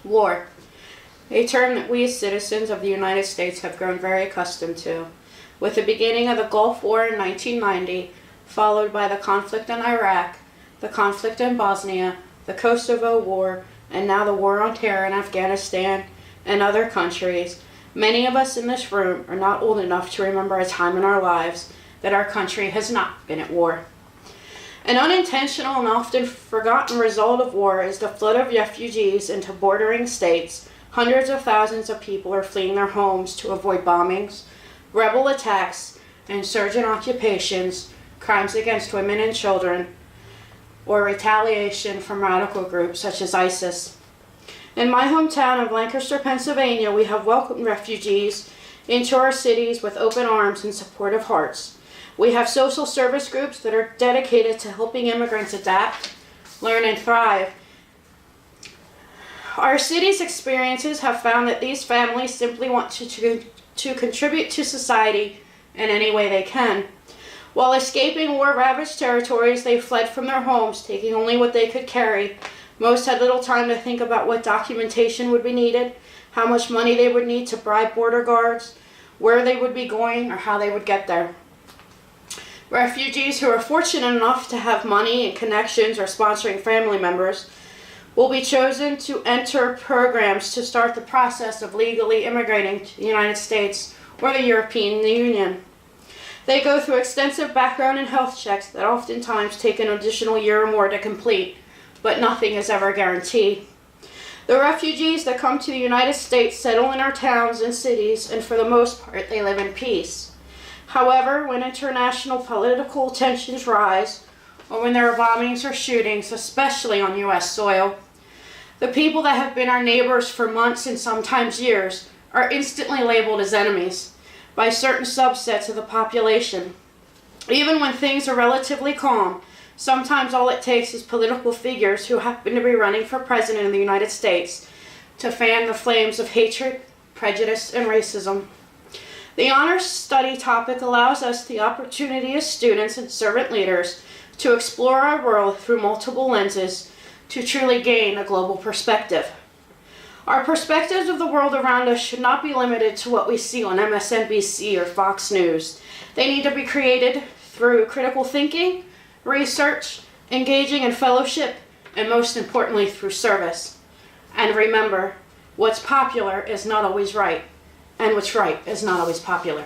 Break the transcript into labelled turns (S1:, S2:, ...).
S1: War, a term that we as citizens of the United States have grown very accustomed to. With the beginning of the Gulf War in 1990, followed by the conflict in Iraq, the conflict in Bosnia, the Kosovo War, and now the war on terror in Afghanistan and other countries, many of us in this room are not old enough to remember a time in our lives that our country has not been at war. An unintentional and often forgotten result of war is the flood of refugees into bordering states. Hundreds of thousands of people are fleeing their homes to avoid bombings, rebel attacks, insurgent occupations, crimes against women and children, or retaliation from radical groups such as ISIS. In my hometown of Lancaster, Pennsylvania, we have welcomed refugees into our cities with open arms and supportive hearts. We have social service groups that are dedicated to helping immigrants adapt, learn, and thrive. Our city's experiences have found that these families simply want to contribute to society in any way they can. While escaping war-ravaged territories, they fled from their homes, taking only what they could carry. Most had little time to think about what documentation would be needed, how much money they would need to bribe border guards, where they would be going, or how they would get there. Refugees who are fortunate enough to have money and connections or sponsoring family members will be chosen to enter programs to start the process of legally immigrating to the United States or the European Union. They go through extensive background and health checks that oftentimes take an additional year or more to complete, but nothing is ever guaranteed. The refugees that come to the United States settle in our towns and cities, and for the most part, they live in peace. However, when international political tensions rise, or when there are bombings or shootings, especially on U.S. soil, the people that have been our neighbors for months and sometimes years are instantly labeled as enemies by certain subsets of the population. Even when things are relatively calm, sometimes all it takes is political figures who happen to be running for president of the United States to fan the flames of hatred, prejudice, and racism. The honors study topic allows us the opportunity as students and servant leaders to explore our world through multiple lenses to truly gain a global perspective. Our perspectives of the world around us should not be limited to what we see on MSNBC or Fox News. They need to be created through critical thinking, research, engaging in fellowship, and most importantly, through service. And remember, what's popular is not always right, and what's right is not always popular.